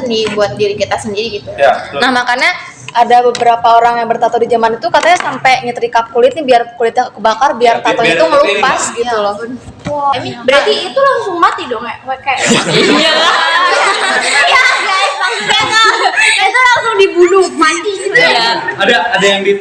seni buat diri kita sendiri gitu. Ya, betul. Nah makanya ada beberapa orang yang bertato di zaman itu katanya sampai nyetrika kulit nih biar kulitnya kebakar, biar tato itu ngelupas gitu loh. Wow, berarti itu langsung mati dong ya? Kayak iya ya guys, maksudnya itu langsung dibunuh mati gitu ya. Ada yang di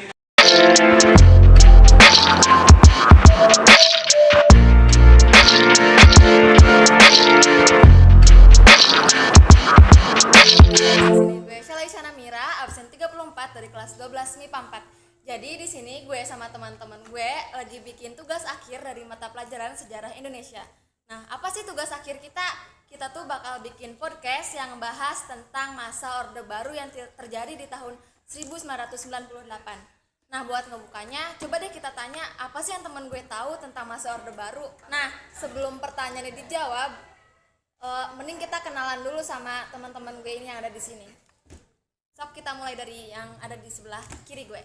Gue Shalaisana Mira, absen 34 dari kelas 12 MIPA 4. Jadi di sini gue sama teman-teman gue lagi bikin tugas akhir dari mata pelajaran sejarah Indonesia. Nah, apa sih tugas akhir kita? Kita tuh bakal bikin podcast yang bahas tentang masa Orde Baru yang terjadi di tahun 1998. Nah, buat ngebukanya, coba deh kita tanya apa sih yang temen gue tahu tentang masa Orde Baru. Nah, sebelum pertanyaannya dijawab, mending kita kenalan dulu sama teman-teman gue ini yang ada di sini. Sok, kita mulai dari yang ada di sebelah kiri gue.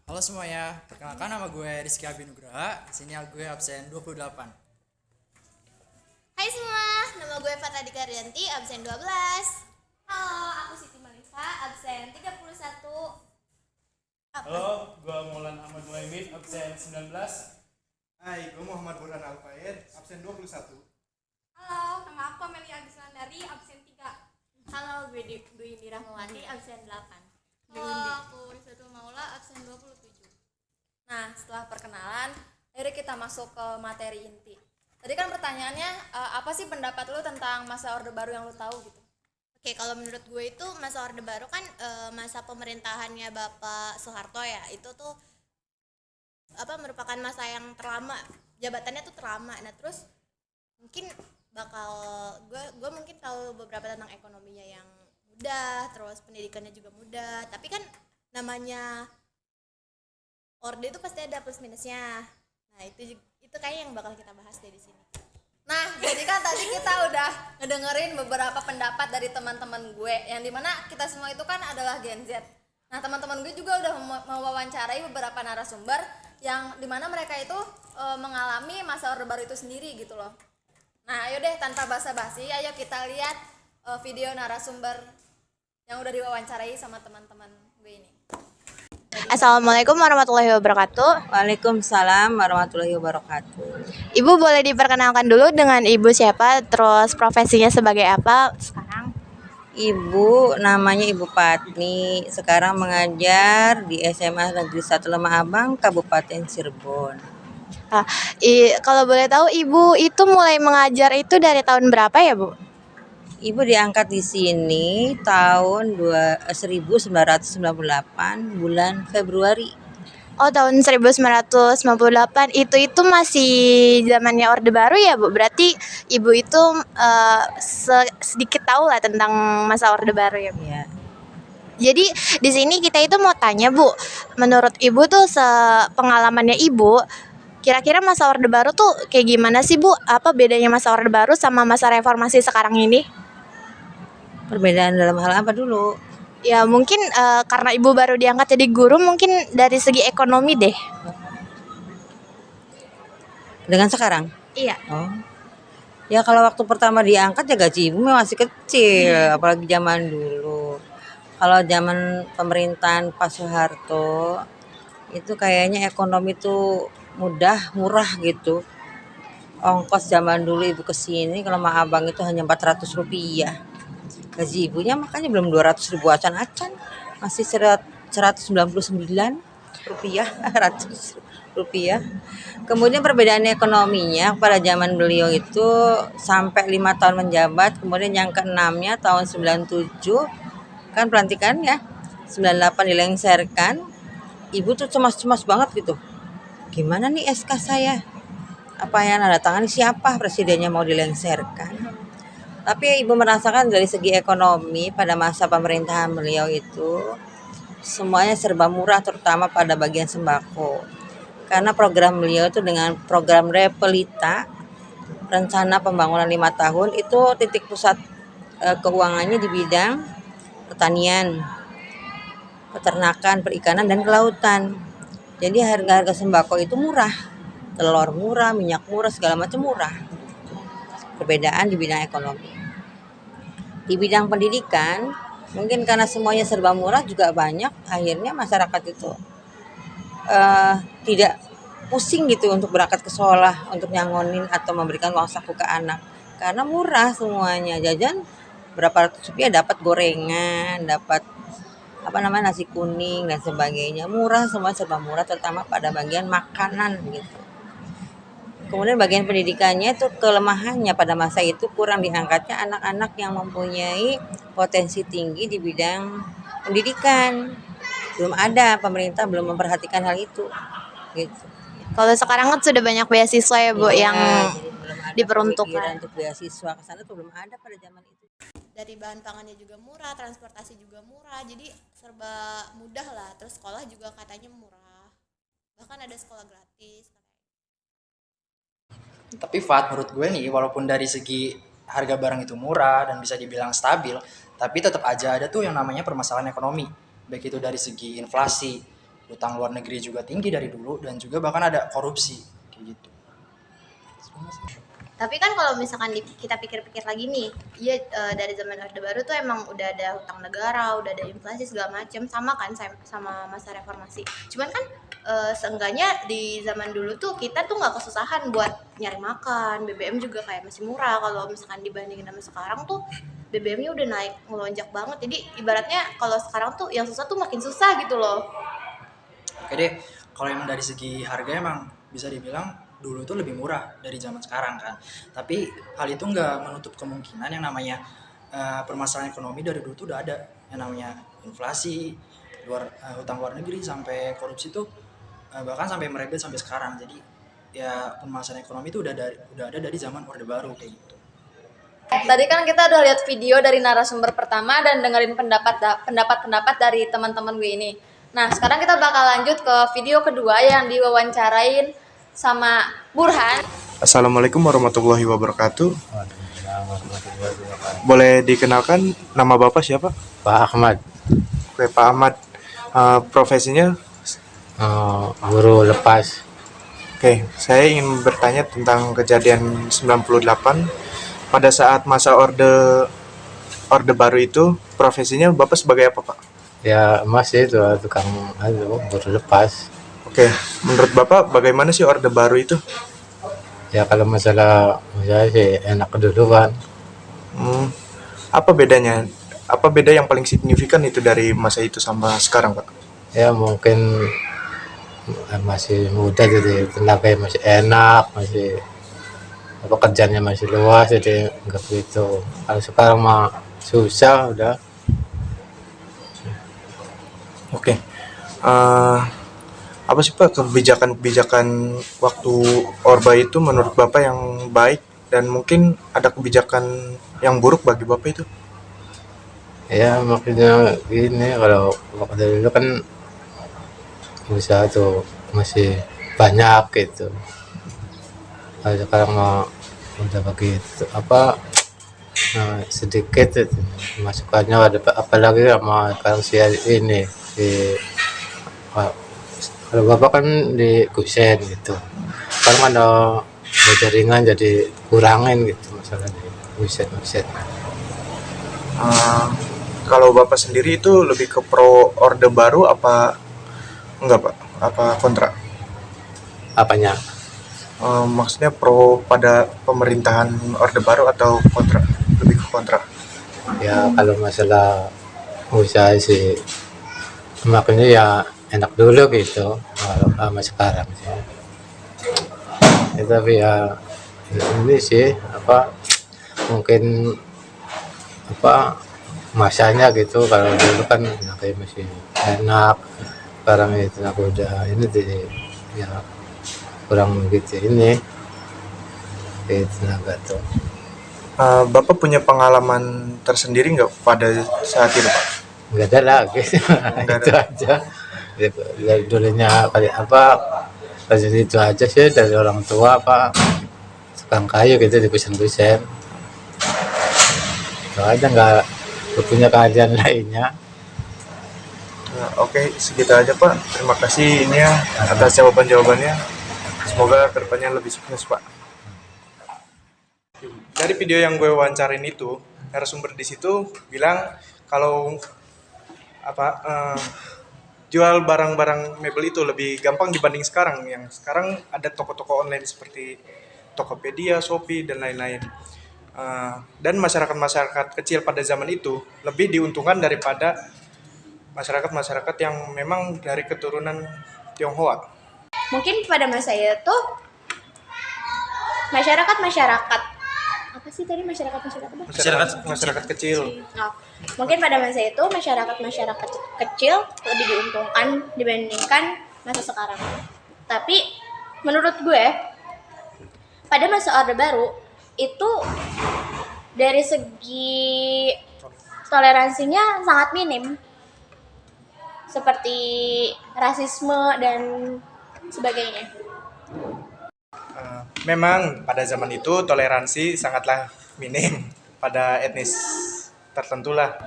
Halo semuanya, perkenalkan nama gue Rizky Abinugraha. Sini gue absen 28. Hai semua, nama gue Fatra Dikarianti, absen 12. Halo, aku Siti Malisa, absen 31. Halo, gue Maulan Ahmad Mulaimin, absen 19. Hai, gue Muhammad Burhan Alfaid, absen 21. Halo, nama aku Amelia Agislandari, absen 3. Halo, gue Dwi Rahmawati, absen 8. Halo, aku Rizatul Maula, absen 27. Nah, setelah perkenalan, akhirnya kita masuk ke materi inti. Tadi kan pertanyaannya, apa sih pendapat lu tentang masa Orde Baru yang lu tahu gitu? Oke, kalau menurut gue itu masa Orde Baru kan masa pemerintahannya Bapak Soeharto ya. Itu tuh merupakan masa yang terlama, jabatannya tuh terlama. Nah, terus mungkin bakal gue mungkin tahu beberapa tentang ekonominya yang mudah, terus pendidikannya juga mudah. Tapi kan namanya orde itu pasti ada plus minusnya. Nah, itu kayaknya yang bakal kita bahas deh di sini. Nah, jadi kan tadi kita udah ngedengerin beberapa pendapat dari teman-teman gue, yang dimana kita semua itu kan adalah Gen Z. Nah, teman-teman gue juga udah mewawancarai beberapa narasumber yang dimana mereka itu mengalami masa Orde Baru itu sendiri gitu loh. Nah, ayo deh tanpa basa-basi, ayo kita lihat video narasumber yang udah diwawancarai sama teman-teman gue ini. Assalamualaikum warahmatullahi wabarakatuh. Waalaikumsalam warahmatullahi wabarakatuh. Ibu boleh diperkenalkan dulu dengan ibu siapa, terus profesinya sebagai apa sekarang? Ibu namanya Ibu Patni, sekarang mengajar di SMA Negeri 1 Lemah Abang, Kabupaten Cirebon. Kalau boleh tahu ibu itu mulai mengajar itu dari tahun berapa ya, Bu? Ibu diangkat di sini tahun 1998 bulan Februari. Oh, tahun 1998 itu masih zamannya Orde Baru ya, Bu? Berarti ibu itu sedikit tahu lah tentang masa Orde Baru ya, Bu? Ya. Jadi di sini kita itu mau tanya, Bu, menurut ibu tuh pengalamannya ibu, kira-kira masa Orde Baru tuh kayak gimana sih, Bu? Apa bedanya masa Orde Baru sama masa reformasi sekarang ini? Perbedaan dalam hal apa dulu? Ya mungkin karena ibu baru diangkat jadi guru, mungkin dari segi ekonomi deh. Dengan sekarang? Iya. Oh. Ya kalau waktu pertama diangkat ya gaji ibu masih kecil, apalagi zaman dulu. Kalau zaman pemerintahan Pak Soeharto itu kayaknya ekonomi tuh mudah, murah gitu. Ongkos zaman dulu ibu kesini kalau sama abang itu hanya 400 rupiah. Gaji ibunya makanya belum 200 ribu acan-acan, masih 199 rupiah, 100 rupiah. Kemudian perbedaan ekonominya pada zaman beliau itu sampai 5 tahun menjabat, kemudian yang ke-6-nya tahun 97 kan pelantikannya, 98 dilengserkan. Ibu tuh cemas-cemas banget gitu. Gimana nih SK saya? Apa yang nanda tangan siapa presidennya mau dilengserkan? Tapi ibu merasakan dari segi ekonomi pada masa pemerintahan beliau itu semuanya serba murah, terutama pada bagian sembako. Karena program beliau itu dengan program Repelita, rencana pembangunan 5 tahun, itu titik pusat keuangannya di bidang pertanian, peternakan, perikanan, dan kelautan. Jadi harga-harga sembako itu murah, telur murah, minyak murah, segala macam murah. Perbedaan di bidang ekonomi. di bidang pendidikan mungkin karena semuanya serba murah juga banyak akhirnya masyarakat itu tidak pusing gitu untuk berangkat ke sekolah untuk nyangonin atau memberikan uang saku ke anak karena murah semuanya jajan berapa ratus rupiah dapat gorengan dapat nasi kuning dan sebagainya murah semua serba murah terutama pada bagian makanan gitu. Kemudian bagian pendidikannya itu kelemahannya pada masa itu kurang diangkatnya anak-anak yang mempunyai potensi tinggi di bidang pendidikan. Belum ada, pemerintah belum memperhatikan hal itu. Gitu. Kalau sekarang kan sudah banyak beasiswa ya Bu Iya, yang jadi belum ada diperuntukkan. pemikiran untuk beasiswa ke sana tuh belum ada pada zaman itu. Dari bahan pangannya juga murah, transportasi juga murah, jadi serba mudah lah. Terus sekolah juga katanya murah, bahkan ada sekolah gratis. Tapi Fat, menurut gue nih, walaupun dari segi harga barang itu murah dan bisa dibilang stabil, tapi tetap aja ada tuh yang namanya permasalahan ekonomi. Baik itu dari segi inflasi, utang luar negeri juga tinggi dari dulu, dan juga bahkan ada korupsi, kayak gitu. Tapi kan kalau misalkan kita pikir-pikir lagi nih, iya dari zaman Orde Baru tuh emang udah ada hutang negara, udah ada inflasi segala macam, sama kan sama masa reformasi. Cuman kan seenggaknya di zaman dulu tuh kita tuh nggak kesusahan buat nyari makan, BBM juga kayak masih murah. Kalau misalkan dibandingin sama sekarang tuh BBM-nya udah naik melonjak banget. Jadi ibaratnya kalau sekarang tuh yang susah tuh makin susah gitu loh. Oke deh, kalau emang dari segi harga emang bisa dibilang dulu tuh lebih murah dari zaman sekarang kan. Tapi hal itu nggak menutup kemungkinan yang namanya permasalahan ekonomi dari dulu tuh udah ada. Yang namanya inflasi, hutang luar negeri sampai korupsi tuh bahkan sampai merebet sampai sekarang. Jadi ya permasalahan ekonomi itu udah ada dari zaman Orde Baru kayak gitu. Tadi kan kita udah lihat video dari narasumber pertama dan dengerin pendapat dari teman-teman gue ini. Nah, sekarang kita bakal lanjut ke video kedua yang diwawancarain sama Burhan. Assalamualaikum warahmatullahi wabarakatuh. Boleh dikenalkan nama Bapak siapa? Pak Ahmad, Oke, Pak Ahmad. Profesinya? guru lepas. Oke, saya ingin bertanya tentang kejadian 98 pada saat masa Orde Baru itu. Profesinya Bapak sebagai apa, Pak? Ya masih itu tukang guru lepas. Oke, menurut Bapak bagaimana sih Orde Baru itu? Ya kalau masalah sih enak dulu kan. Apa bedanya? Apa beda yang paling signifikan itu dari masa itu sama sekarang, Pak? Ya mungkin masih muda jadi tenaga masih enak, masih pekerjaannya masih luas jadi enggak begitu. Kalau sekarang mah susah udah. Oke. Apa sih Pak kebijakan waktu Orba itu menurut Bapak yang baik dan mungkin ada kebijakan yang buruk bagi Bapak itu? Ya maksudnya gini, kalau waktu dulu kan usaha tuh masih banyak gitu. Kalau sekarang mah udah begitu sedikit itu masukannya, ada apalagi sama sekarang si ini kalau Bapak kan di kusen gitu, sekarang ada jaringan jadi kurangin gitu masalah di kusen. Kalau Bapak sendiri itu lebih ke pro Orde Baru apa enggak, Pak? Apa kontra? Apanya? Maksudnya pro pada pemerintahan Orde Baru atau kontra? Lebih ke kontra. Ya kalau masalah usaha sih makanya ya enak dulu gitu kalau sama sekarang sih. Ya, tapi ya ini sih mungkin masanya gitu, kalau dulu kan kayak masih enak, sekarang itu aku udah ini ya kurang gitu ini tenaga tuh. Bapak punya pengalaman tersendiri nggak pada saat itu, Pak? Nggak ada lagi. Nggak itu ada. aja dari dulunya kayak itu aja sih, dari orang tua tukang kayu gitu di kusen-kusen itu aja, nggak punya keahlian lainnya. Oke, segitu aja Pak. Terima kasih ini ya atas jawabannya. Semoga kedepannya lebih sukses, Pak. Dari video yang gue wawancarin itu, narasumber di situ bilang kalau jual barang-barang mebel itu lebih gampang dibanding sekarang. Yang sekarang ada toko-toko online seperti Tokopedia, Shopee, dan lain-lain. Dan masyarakat-masyarakat kecil pada zaman itu lebih diuntungkan daripada masyarakat-masyarakat yang memang dari keturunan Tionghoa. Mungkin pada masa itu masyarakat apa sih tadi masyarakat Masyarakat kecil. Oh, mungkin pada masa itu masyarakat kecil lebih diuntungkan dibandingkan masa sekarang. Tapi menurut gue pada masa Orde Baru itu dari segi toleransinya sangat minim, seperti rasisme dan sebagainya. Memang pada zaman itu toleransi sangatlah minim pada etnis tertentu lah.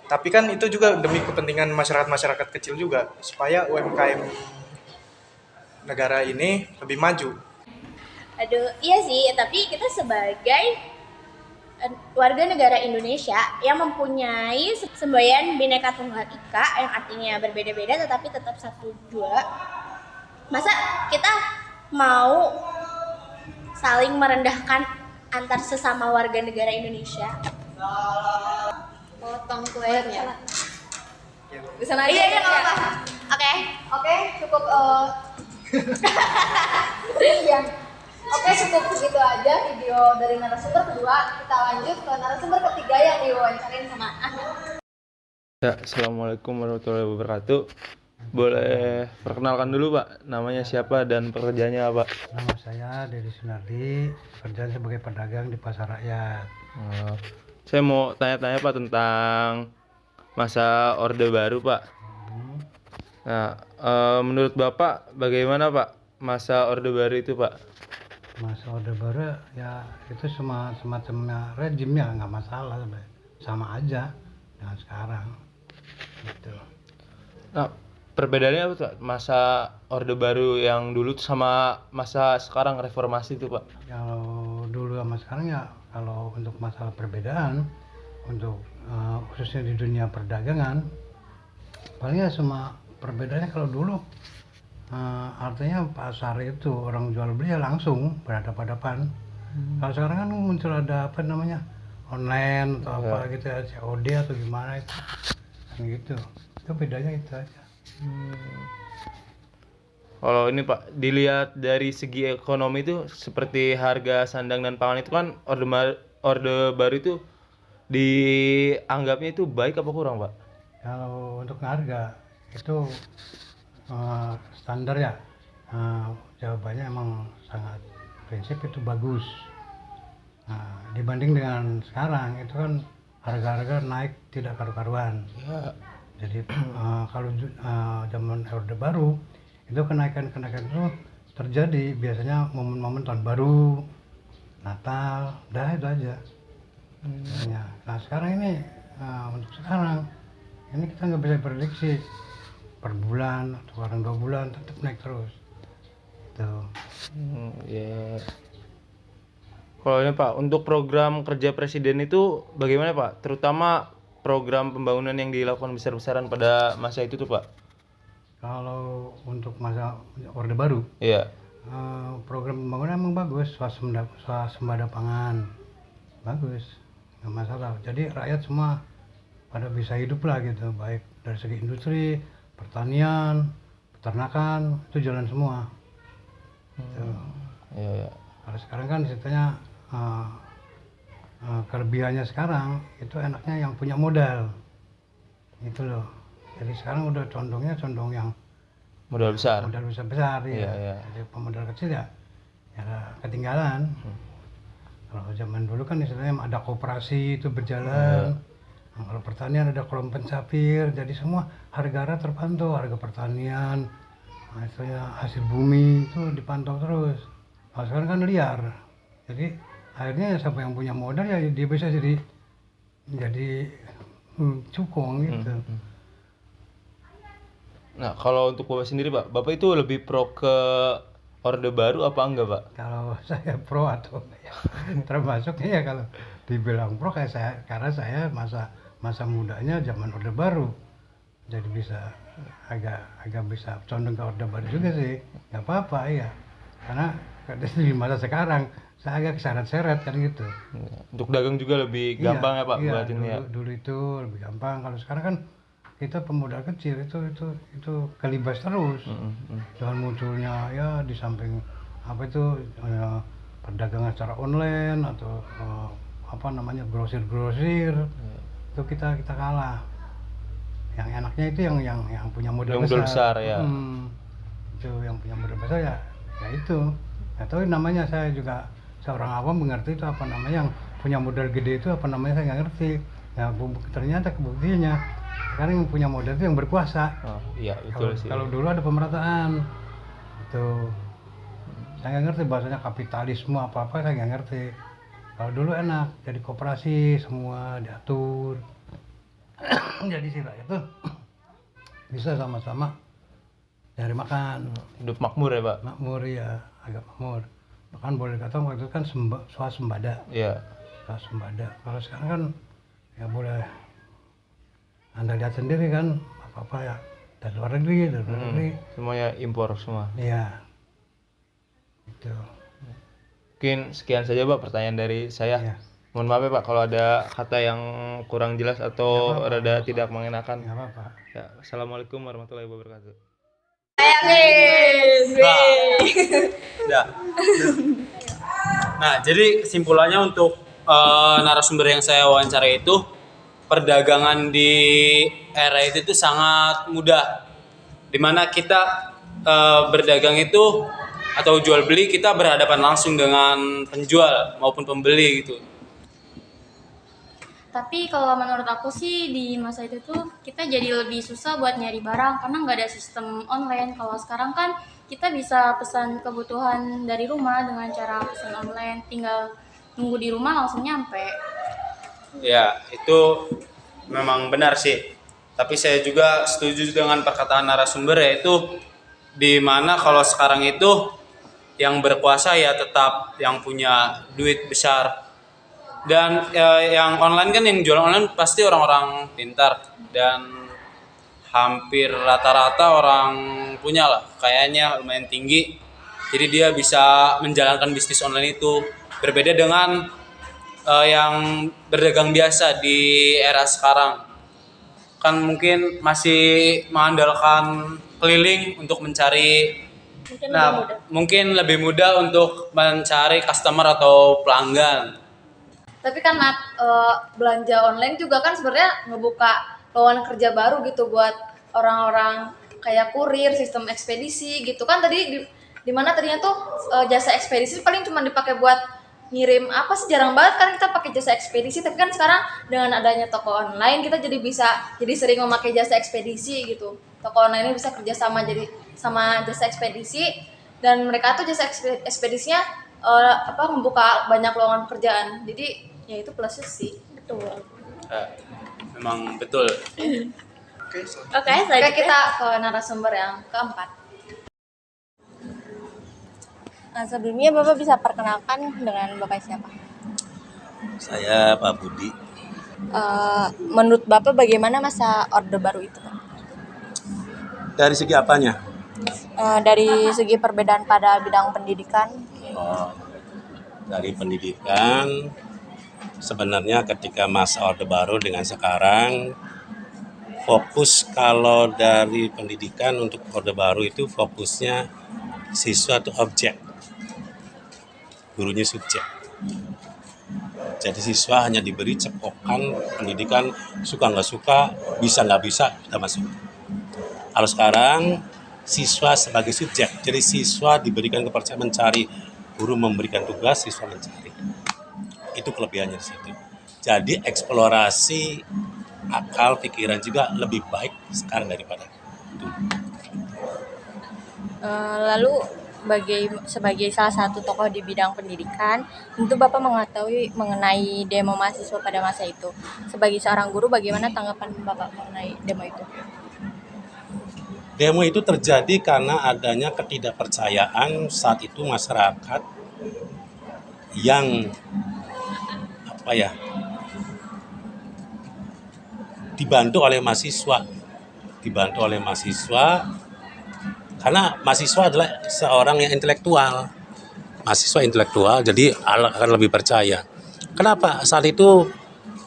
Tapi kan itu juga demi kepentingan masyarakat-masyarakat kecil juga, supaya UMKM negara ini lebih maju. Aduh, iya sih, tapi kita sebagai warga negara Indonesia yang mempunyai semboyan Bhinneka Tunggal Ika yang artinya berbeda-beda tetapi tetap satu dua, masa kita mau saling merendahkan antar sesama warga negara Indonesia? Potong kuenya. Bisa aja. Iya, nggak apa-apa. Oke, cukup. Iya. Oke, cukup segitu aja video dari narasumber kedua. Kita lanjut ke narasumber ketiga yang diwawancarain sama Ahmad. Ya, Assalamualaikum warahmatullahi wabarakatuh. Boleh perkenalkan dulu Pak, namanya siapa dan pekerjaannya apa? Nama saya Dedi Sunardi, kerja sebagai pedagang di Pasar Rakyat. Saya mau tanya-tanya Pak tentang masa Orde Baru Pak. Nah, menurut Bapak bagaimana Pak masa Orde Baru itu Pak? Masa Orde Baru ya itu semacamnya rejimnya nggak masalah sebenarnya, sama aja dengan sekarang. Gitu. Nah, perbedaannya apa Pak? Masa Orde Baru yang dulu tuh sama masa sekarang reformasi itu Pak? Kalau dulu sama sekarang ya, kalau untuk masalah perbedaan, untuk khususnya di dunia perdagangan, paling ya cuma perbedaannya kalau dulu artinya pasar itu orang jual beli ya langsung berhadapan-hadapan. Kalau sekarang kan muncul ada apa namanya online atau apa gitu ya, COD atau gimana itu, kan gitu. Itu bedanya itu aja. Kalau ini Pak, dilihat dari segi ekonomi itu seperti harga sandang dan pangan itu kan Orde Baru itu dianggapnya itu baik apa kurang Pak? Kalau untuk harga itu standar ya, jawabannya emang sangat prinsip itu bagus. Nah, dibanding dengan sekarang itu kan harga-harga naik tidak karu-karuan. Ya. Jadi kalau zaman Orde Baru itu kenaikan-kenaikan itu terjadi biasanya momen-momen tahun baru, Natal, dah itu aja. Nah sekarang ini untuk sekarang ini kita nggak bisa prediksi per bulan atau kadang 2 bulan tetap naik terus. Tuh. Ya. Kalau ini Pak, untuk program kerja Presiden itu bagaimana Pak? Terutama program pembangunan yang dilakukan besar-besaran pada masa itu tuh Pak? Kalau untuk masa Orde Baru, Iya. program pembangunan emang bagus, swasembada pangan, bagus, nggak masalah. Jadi rakyat semua pada bisa hidup lah gitu, baik dari segi industri, pertanian, peternakan, itu jalan semua. Gitu. Iya. Kalau sekarang kan ceritanya kelebihannya sekarang itu enaknya yang punya modal, gitu loh. Jadi sekarang udah condong yang Modal besar. besar ya. Iya. Jadi pemodal kecil ya ketinggalan. Kalau zaman dulu kan istilahnya ada koperasi itu berjalan. Nah, kalau pertanian ada kolom pencapir, jadi semua harga terpantau, harga pertanian, istilahnya hasil bumi itu dipantau terus. Kalau sekarang kan liar, jadi akhirnya siapa yang punya modal ya dia bisa jadi cukong gitu. Nah, kalau untuk Bapak sendiri Pak, Bapak itu lebih pro ke Orde Baru apa enggak Pak? Kalau saya pro atau ya, termasuknya ya kalau dibilang pro kayak saya, karena saya masa mudanya zaman Orde Baru, jadi bisa agak bisa condong ke Orde Baru juga sih, nggak apa-apa ya, karena di masa sekarang saya agak seret-seret kan gitu. Untuk dagang juga lebih gampang ya Pak Iya, buat ini ya. dulu itu lebih gampang. Kalau sekarang kan kita pemodal kecil itu kelibas terus dengan munculnya ya di samping apa itu perdagangan secara online atau apa namanya grosir itu kita kalah. Yang enaknya itu yang punya modal Yang modal besar ya. Itu yang punya modal besar ya itu. Nggak tahu namanya, saya juga seorang awam mengerti itu apa namanya, yang punya modal gede itu apa namanya saya nggak ngerti. Ya ternyata kebuktinya sekarang yang punya modal itu yang berkuasa. Oh, iya betul sih. Kalau dulu ada pemerataan itu saya nggak ngerti bahasanya kapitalisme apa saya nggak ngerti. Kalau dulu enak, jadi koperasi semua diatur. Jadi si rakyat tuh bisa sama-sama cari makan. Hidup makmur ya Pak? Makmur ya, agak makmur. Bahkan boleh dikatakan waktu itu kan swasembada. Iya. Swasembada. Kalau sekarang kan ya boleh Anda lihat sendiri kan, apa-apa ya dari luar negeri. Semuanya impor semua. Iya. Itu. Mungkin sekian saja Pak pertanyaan dari saya. Iya. Mohon maaf ya Pak kalau ada kata yang kurang jelas atau Nggak apa-apa, rada tidak mengenakan. Nggak apa-apa. Ya, Assalamualaikum warahmatullahi wabarakatuh. Ya. Nah, jadi kesimpulannya untuk narasumber yang saya wawancarai itu, perdagangan di era itu tuh sangat mudah. Dimana kita berdagang itu atau jual beli kita berhadapan langsung dengan penjual maupun pembeli gitu. Tapi kalau menurut aku sih di masa itu tuh kita jadi lebih susah buat nyari barang karena nggak ada sistem online. Kalau sekarang kan kita bisa pesan kebutuhan dari rumah dengan cara pesan online, tinggal nunggu di rumah langsung nyampe. Ya, itu memang benar sih. Tapi saya juga setuju dengan perkataan narasumber, yaitu di mana kalau sekarang itu yang berkuasa ya tetap yang punya duit besar. Dan yang online kan, yang jualan online pasti orang-orang pintar dan hampir rata-rata orang punya lah, kayaknya lumayan tinggi. Jadi dia bisa menjalankan bisnis online itu. Berbeda dengan yang berdagang biasa di era sekarang. Kan mungkin masih mengandalkan keliling untuk mencari, mungkin lebih mudah untuk mencari customer atau pelanggan. Tapi kan belanja online juga kan sebenarnya ngebuka lowongan kerja baru gitu buat orang-orang kayak kurir, sistem ekspedisi gitu kan. Tadi di mana tadinya tuh jasa ekspedisi paling cuma dipakai buat ngirim apa sih, jarang banget kan kita pakai jasa ekspedisi. Tapi kan sekarang dengan adanya toko online kita jadi sering memakai jasa ekspedisi gitu. Toko online ini bisa kerja sama jadi sama jasa ekspedisi, dan mereka tuh jasa ekspedisinya membuka banyak lowongan pekerjaan. Jadi ya itu plusnya sih. Betul. Memang betul. Oke, Oke, kita ke narasumber yang keempat. Nah, sebelumnya Bapak bisa perkenalkan dengan Bapak siapa? Saya Pak Budi. Menurut Bapak bagaimana masa Orde Baru itu, Pak? Dari segi apanya? Dari segi perbedaan pada bidang pendidikan. Dari pendidikan, sebenarnya ketika masa Orde Baru dengan sekarang, fokus kalau dari pendidikan untuk Orde Baru itu fokusnya siswa itu objek, gurunya subjek. Jadi siswa hanya diberi cepokan pendidikan, suka nggak suka, bisa nggak bisa, kita masuk. Kalau sekarang siswa sebagai subjek, jadi siswa diberikan kepercayaan mencari, guru memberikan tugas, siswa mencari. Itu kelebihannya di situ. Jadi eksplorasi akal pikiran juga lebih baik sekarang daripada dulu. Lalu sebagai salah satu tokoh di bidang pendidikan, tentu Bapak mengetahui mengenai demo mahasiswa pada masa itu. Sebagai seorang guru, bagaimana tanggapan Bapak mengenai demo itu? Demo itu terjadi karena adanya ketidakpercayaan saat itu masyarakat yang dibantu oleh mahasiswa, karena mahasiswa adalah seorang yang mahasiswa intelektual, jadi akan lebih percaya. Kenapa saat itu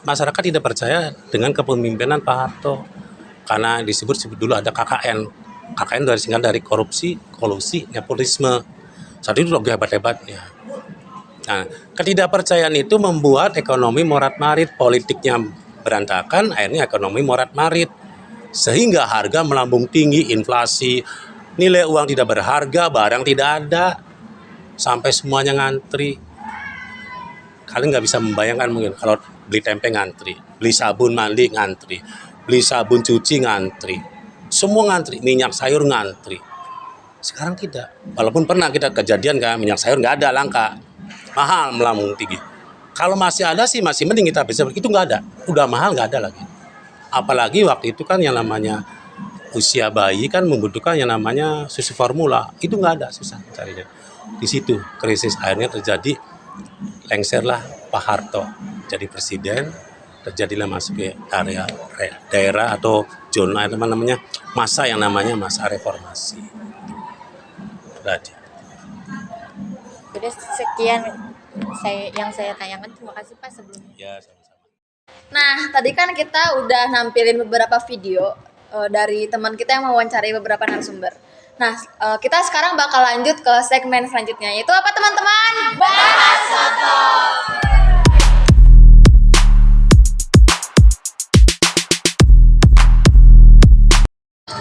masyarakat tidak percaya dengan kepemimpinan Pak Harto? Karena disebut dulu ada KKN dari singkat dari korupsi, kolusi, nepotisme. Saat itu lebih hebat-hebatnya. Nah, ketidakpercayaan itu membuat ekonomi morat-marit, politiknya berantakan, akhirnya ekonomi morat-marit. Sehingga harga melambung tinggi, inflasi, nilai uang tidak berharga, barang tidak ada, sampai semuanya ngantri. Kalian nggak bisa membayangkan mungkin kalau beli tempe ngantri, beli sabun mandi ngantri, beli sabun cuci ngantri, semua ngantri, minyak sayur ngantri. Sekarang tidak, walaupun pernah kita kejadian kan minyak sayur nggak ada, langka, mahal, melambung tinggi. Kalau masih ada sih masih mending kita bisa, itu nggak ada, udah mahal nggak ada lagi. Apalagi waktu itu kan yang namanya usia bayi kan membutuhkan yang namanya susu formula, itu nggak ada, susah carinya. Di situ krisis akhirnya terjadi, lengserlah Pak Harto jadi presiden, terjadilah masuk ke area daerah atau zona namanya masa yang namanya masa reformasi. Jadi sekian yang saya tanyakan, terima kasih Pak sebelumnya. Ya, sama-sama. Nah, tadi kan kita udah nampilin beberapa video dari teman kita yang mewawancarai beberapa narasumber. Nah, kita sekarang bakal lanjut ke segmen selanjutnya, yaitu apa teman-teman? Bahas Soto!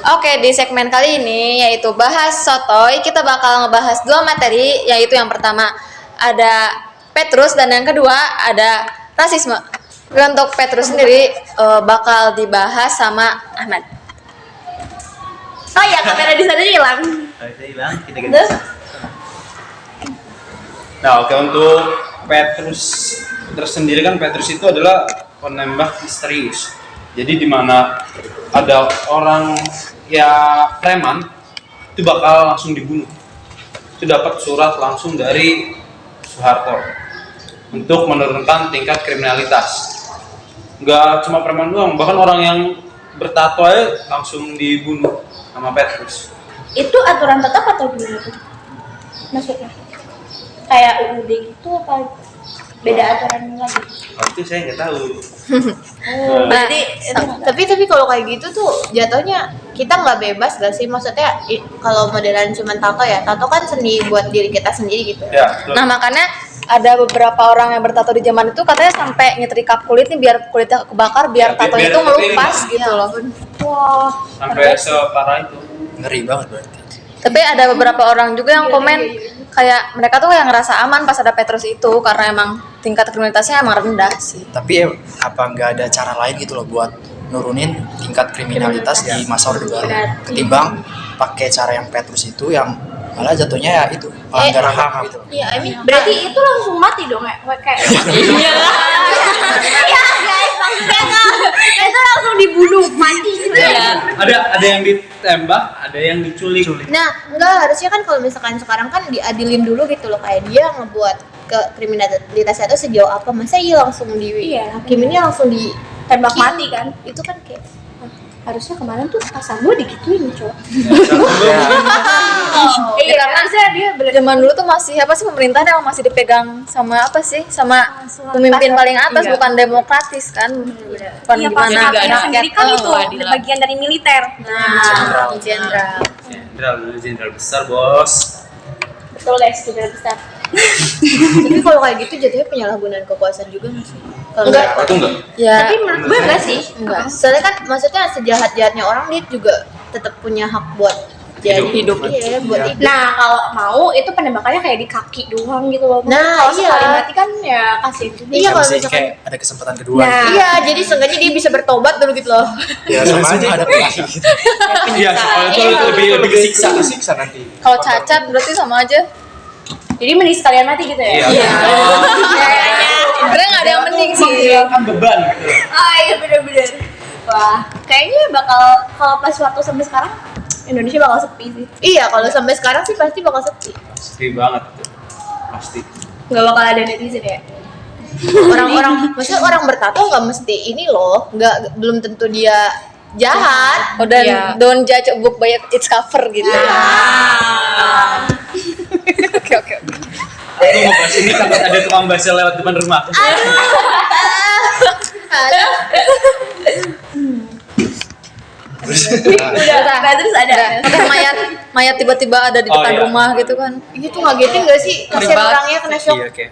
Oke, di segmen kali ini yaitu Bahas Sotoy, kita bakal ngebahas 2 materi, yaitu yang pertama ada Petrus dan yang kedua ada rasisme. Untuk Petrus sendiri bakal dibahas sama Ahmad. Oh iya, kamera di sana hilang. Kita ganti. Nah, oke, untuk Petrus sendiri kan, Petrus itu adalah penembak misterius. Jadi di mana ada orang ya preman itu bakal langsung dibunuh. Itu dapat surat langsung dari Soeharto untuk menurunkan tingkat kriminalitas. Nggak cuma preman doang, bahkan orang yang bertato aja langsung dibunuh sama Petrus. Itu aturan tetap atau gimana tuh? Maksudnya kayak UUD gitu apa beda aturan lagi? Oh, itu saya nggak tahu. Berarti tapi kalau kayak gitu tuh jatuhnya kita nggak bebas gak sih? Maksudnya kalau modelan cuma tato ya, tato kan seni buat diri kita sendiri gitu. Ya, nah, makanya ada beberapa orang yang bertato di zaman itu katanya sampai nyetrika kulit nih biar kulitnya kebakar, biar tatonya itu ngelupas gitu loh. Wah, sampai separah itu. Ngeri banget berarti. Tapi ada beberapa orang juga yang komen kayak mereka tuh yang ngerasa aman pas ada Petrus itu karena emang tingkat kriminalitasnya emang rendah sih. Tapi apa nggak ada cara lain gitu loh buat nurunin tingkat kriminalitas di masa Orde Baru ketimbang pakai cara yang Petrus itu yang malah jatuhnya ya itu pelanggar HAM gitu. Iya, berarti itu langsung mati dong kayak. Iya guys, maksudnya itu langsung dibunuh mati gitu ya. Ada yang ditembak, ada yang diculik. Nah, enggak, harusnya kan kalau misalkan sekarang kan diadilin dulu gitu loh, kayak dia ngebuat ke kriminalitasnya itu sejauh apa, masa iya langsung hakiminnya langsung Tembak mati kan? Itu kan kayak Harusnya kemarin tuh pasar gue digituin cowok. Iya, karena dia zaman dulu tuh masih apa sih, pemerintahan emang masih dipegang sama apa sih, sama pemimpin paling atas, bukan demokratis kan, bukan Iya, gimana rakyat sendiri kan itu bagian dari militer. jenderal Jenderal besar, bos. Betul guys, jenderal besar. Tapi kalau kayak gitu jadinya penyalahgunaan kekuasaan juga nggak sih? Enggak. Itu enggak. Ya, Tapi menurut gue enggak sih. Enggak. Soalnya kan maksudnya sejahat-jahatnya orang dia juga tetap punya hak buat hidup. Iya, buat hidup. Nah, kalau mau itu penembakannya kayak di kaki doang gitu loh. Nah, kalau iya. sekali mati kan ya kasihan juga. Iya, kalau Masih misalkan kayak ada kesempatan kedua. Nah. iya, jadi seenggaknya dia bisa bertobat dulu gitu loh. Ya sama aja ada penyakit gitu. Iya, kalau itu lebih kesiksa nanti. kalau cacat berarti sama aja. Jadi mending sekalian mati gitu ya. Iya. Sebenarnya nggak ada yang mending sih. Menghilangkan beban gitu. Oh iya bener-bener. Wah, kayaknya bakal kalau pas waktu sampai sekarang Indonesia bakal sepi sih. Iya, kalau sampai sekarang sih pasti bakal sepi. Sepi banget pasti. Nggak bakal ada netizen ya. Orang-orang, maksudnya orang bertato nggak mesti ini loh, nggak belum tentu dia jahat. Oh, dan Iya. don't judge a book by its cover gitu. Oke. Aku mau bahas ini takut ada tukang bakso lewat depan rumah. Halo. Udah, terus ada. Mayat tiba-tiba ada di depan iya. rumah gitu kan. Itu ngagetin nggak sih? Kasian banget. orangnya kena shock. Iya, oke.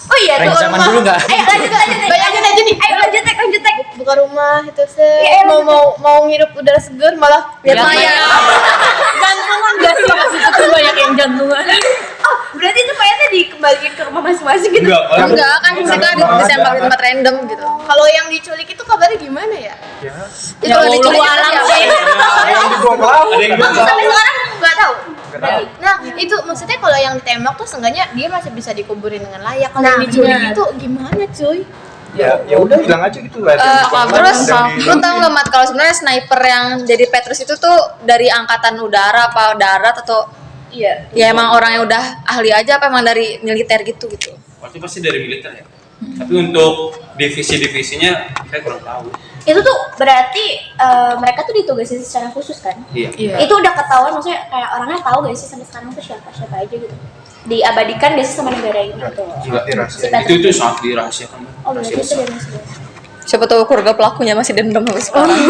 Oh iya, Prank tuh zaman rumah. dulu nggak? Ayo lanjut. Bayangin aja nih. Ayo lanjut tek. Buka rumah itu Iya, mau ngirup udara segar malah Lihat mayat. Jantungan gak sih maksudnya tuh banyak yang jantungan. Oh, berarti itu mayatnya dikembalikan ke rumah masing-masing gitu? Enggak kan mereka ditembak di tempat random gitu. Kalau yang diculik itu kabarnya gimana ya? Itu kalau diculik alam kan sih. Yang dibuang ke laut. Ada yang Sampai sekarang nggak tahu. Nah itu maksudnya kalau yang ditembak tuh seenggaknya dia masih bisa dikuburin dengan layak. Kalau yang diculik itu gimana cuy? Ya udah bilang aja gitu lah. Terus lu tau nggak Mat kalau sebenarnya sniper yang jadi Petrus itu tuh dari angkatan udara apa darat atau Iya. ya emang orang yang udah ahli aja apa emang dari militer gitu. Waktu pasti dari militer ya. Tapi untuk divisi-divisinya saya kurang tahu. Itu tuh berarti mereka tuh ditugasin secara khusus kan? Iya. Itu udah ketahuan, maksudnya kayak orangnya tahu gak sih sampai sekarang tuh siapa aja gitu. Diabadikan gak sih sama negara ini gitu. Itu sangat dirahasiakan. Oh, berarti itu dari masih. Siapa tahu keluarga pelakunya masih dendam sampai sekarang.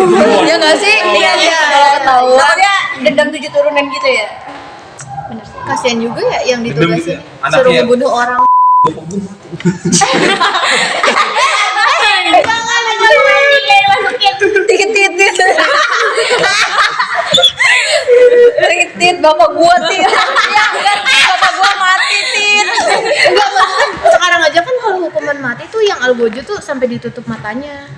Iya nggak sih? Iya. Kalau ketahuan. Soalnya dendam 7 turunan gitu ya. Bener sih. Kasian juga ya yang Dendam ditugasin gitu ya? Anaknya suruh ya? ngebunuh orang. Jangan kayak masukin. Tit, bapak gua tit. Bapak gua mati tit. Enggak, maksudnya sekarang aja kan kalau hukuman mati tuh yang Algojo tuh sampai ditutup matanya.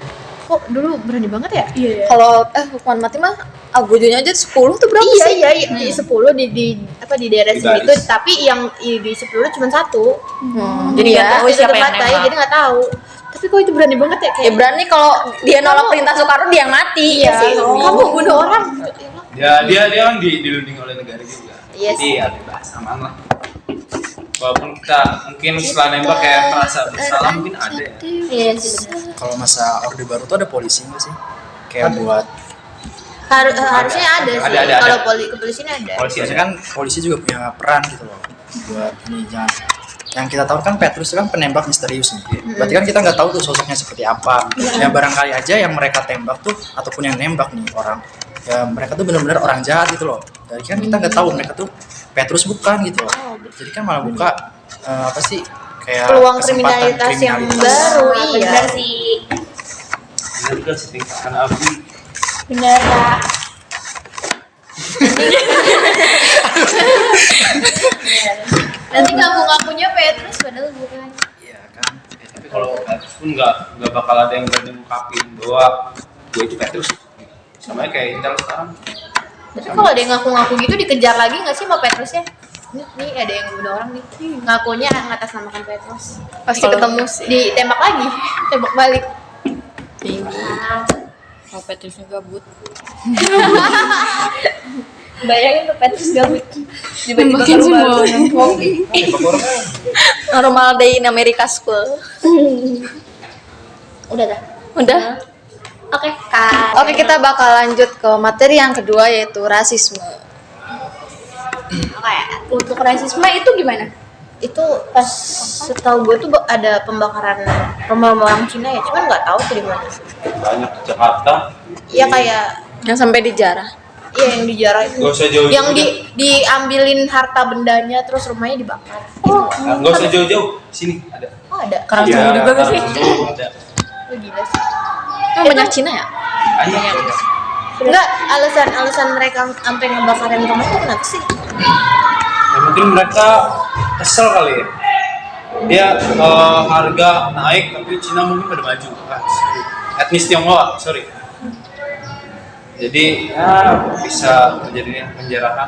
Kok dulu berani banget ya? Iya. Kalau hukuman mati mah Algojonya aja 10 tuh berapa sih? Iya, di 10 di daerah Di sini garis. tuh, tapi yang di 10 cuma satu. Jadi nggak tahu siapa yang mata, nembak. jadi nggak tahu. Tapi kok itu berani banget ya Ya kayak berani kalau dia nolak perintah Soekarno dia yang mati. Iya sih. Kamu bunuh orang. Dia kan dilindungi oleh negara juga. Iya Jadi sih. ya bebas aman lah. Walaupun kita mungkin setelah nembak kayak merasa bersalah mungkin ada ya. Iya sih. Kalau masa Orde Baru tuh ada polisi nggak sih? Kayak buat Harusnya ada sih. Ada. Kalau kepolisian ada. Polisi Biasanya kan polisi juga punya peran gitu loh buat ini jangan yang kita tahu kan Petrus itu kan penembak misterius nih. Berarti kan kita nggak tahu tuh sosoknya seperti apa. Ya barangkali aja yang mereka tembak tuh ataupun yang nembak nih orang ya mereka tuh benar-benar orang jahat gitu loh. Jadi kan kita nggak tahu mereka tuh Petrus bukan gitu loh. Jadi kan malah buka apa sih kayak Peluang kesempatan kriminalitas yang kriminalitas. baru, iya. Benar sih. Benar juga setingkatkan api. Benar Kak. Nanti ngaku-ngakunya Petrus padahal bukan. Iya kan. Tapi kalau Petrus pun nggak bakal ada yang berani ngungkapin bahwa gue itu Petrus. Sama kayak Intel sekarang. Tapi kalau ada yang ngaku-ngaku gitu dikejar lagi nggak sih sama Petrusnya? Nih ada yang bunuh orang nih. Ngakunya ngatasnamakan Petrus. Pasti ketemu sih. Ditembak lagi, tembak balik. Oh, Petrusnya gabut. Bayangin tuh Petrus gabut. Tiba-tiba ke rumah kopi. Normal day in America school. Udah dah. Udah. Oke, Kak. Oke, kita bakal lanjut ke materi yang kedua yaitu rasisme. Oke, untuk rasisme itu gimana? Itu pas setahu gue tuh ada pembakaran rumah-rumah orang Cina ya, cuman nggak tahu tuh di mana. Banyak di Jakarta. Iya kayak Yang sampai dijarah. iya yang dijarah itu. Gak usah jauh-jauh. Yang diambilin harta bendanya terus rumahnya dibakar. Nggak usah jauh-jauh. Sini ada. Oh ada. Kerang Iya, juga gak sih? Ada. Oh, gila sih. Emang banyak Cina ya? Banyak. Enggak, alasan mereka sampai ngebakarin rumah itu kenapa sih? Ya, mungkin mereka kesel kali ya. Dia harga naik tapi Cina mungkin pada maju. Etnis Tionghoa, sorry. Jadi ya bisa terjadi penjarahan.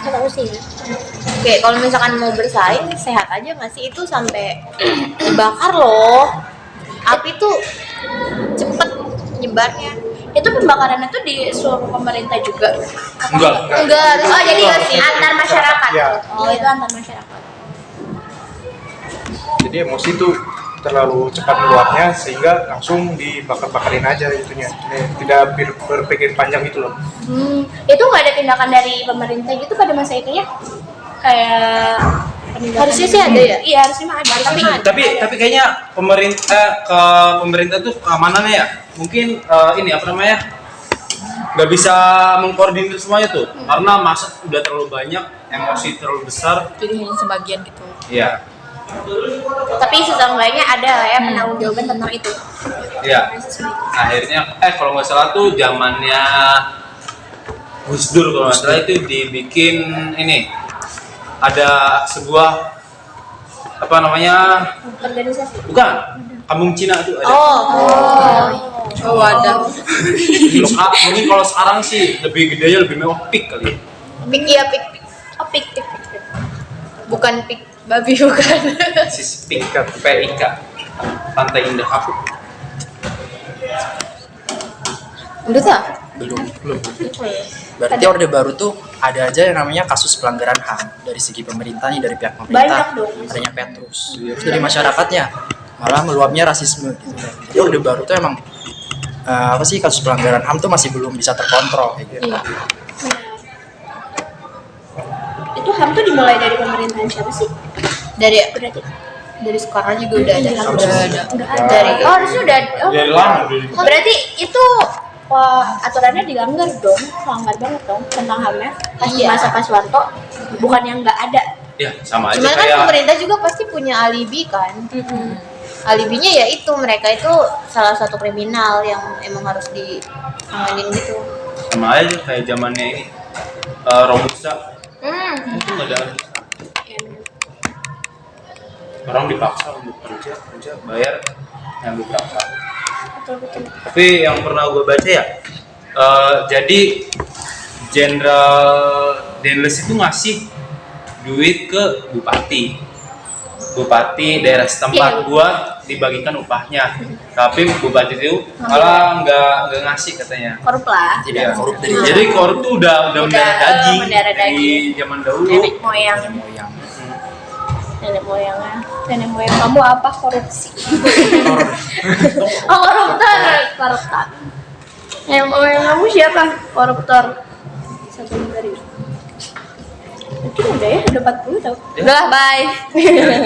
Tahu sih. Oke, kalau misalkan mau bersaing sehat aja nggak sih itu sampai dibakar loh. Api tuh cepet nyebarnya. Itu Itu pembakarannya tuh disuruh pemerintah juga. Enggak. Oh, jadi antar masyarakat. Iya. Oh, itu antar masyarakat. Jadi emosi itu terlalu cepat meluapnya sehingga langsung dibakar-bakarin aja itunya. Tidak berpikir panjang itu loh. Itu nggak ada tindakan dari pemerintah gitu pada masa itu ya? Kayak harusnya sih ada ya? Iya, harusnya mah ada. Tapi kayaknya pemerintah tuh keamanannya ya mungkin ini apa namanya nggak bisa mengkoordinir semuanya tuh karena masa udah terlalu banyak, emosi terlalu besar. Jadi hanya sebagian gitu. Iya. Tapi sesungguhnya ada lah ya penanggung-jawaban tentang itu. Iya. Akhirnya kalau nggak salah tuh zamannya Gus Dur kalau nggak salah itu dibikin ini ada sebuah apa namanya Organisasi. bukan kampung Cina tuh ada. Oh ada. Mungkin kalau sekarang sih lebih gedenya lebih mewah pik kali ya. Pik ya pik. Oh pik. Bukan pik babi bukan. Sis PIK Pantai Indah Kapuk. Udah tak? Belum. Berarti Orde Baru tuh ada aja yang namanya kasus pelanggaran HAM dari segi pemerintah nih, dari pihak pemerintah. Banyak dong. Adanya Petrus. Terus dari masyarakatnya malah meluapnya rasisme gitu. Jadi Orde Baru tuh emang apa sih kasus pelanggaran HAM tuh masih belum bisa terkontrol kayak gitu. Iya. Itu HAM tuh dimulai dari pemerintahan siapa sih? Dari sekarang juga udah ada. Harusnya udah. Dari lama Berarti itu aturannya dilanggar dong, langgar banget dong tentang HAM-nya. Pas di masa Pak Soeharto, bukan yang nggak ada. Ya sama aja Cuman kan kayak pemerintah juga pasti punya alibi kan. Alibinya ya itu mereka itu salah satu kriminal yang emang harus ditanganin gitu. sama aja kayak zamannya ini Robusta itu nggak ada orang dipaksa untuk kerja bayar yang dipaksa. Tapi yang pernah gue baca ya jadi Jenderal Dendles itu ngasih duit ke bupati daerah setempat buat dibagikan upahnya, tapi bupati itu malah nggak ngasih katanya. Korup lah. Tidak korup dari Jadi korup tuh udah mendarah daging mendarah dari daging. zaman dahulu. Nenek moyang. Nenek moyangnya. Nenek moyang kamu apa korupsi? Oh koruptor. Nenek moyang kamu siapa? Koruptor. Satu dari. Mungkin udah ya, udah 40 tau. Udahlah, bye.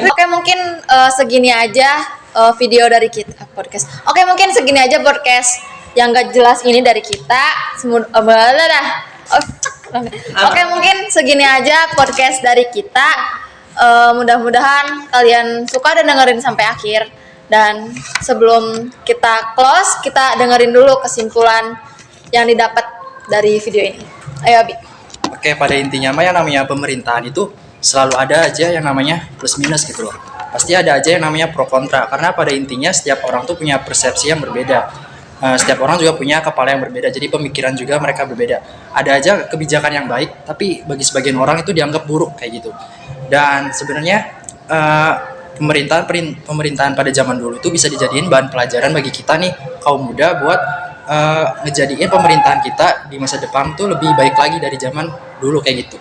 Oke, mungkin segini aja video dari kita podcast. Oke, mungkin segini aja podcast yang gak jelas ini dari kita. Oke, mungkin segini aja podcast dari kita. Mudah-mudahan kalian suka dan dengerin sampai akhir. Dan sebelum kita close, kita dengerin dulu kesimpulan yang didapat dari video ini. Ayo, Abi. Oke, pada intinya mah yang namanya pemerintahan itu selalu ada aja yang namanya plus minus gitu loh. Pasti ada aja yang namanya pro kontra, karena pada intinya setiap orang tuh punya persepsi yang berbeda. Setiap orang juga punya kepala yang berbeda, jadi pemikiran juga mereka berbeda. Ada aja kebijakan yang baik, tapi bagi sebagian orang itu dianggap buruk kayak gitu. Dan sebenarnya pemerintahan pada zaman dulu itu bisa dijadiin bahan pelajaran bagi kita nih kaum muda buat ngejadiin pemerintahan kita di masa depan tuh lebih baik lagi dari zaman dulu kayak gitu.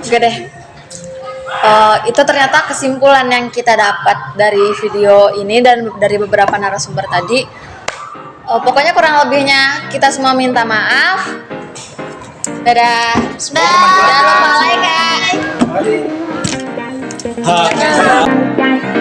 Oke deh. Itu ternyata kesimpulan yang kita dapat dari video ini dan dari beberapa narasumber tadi. Pokoknya kurang lebihnya kita semua minta maaf. Dadah. Jangan lupa like ya.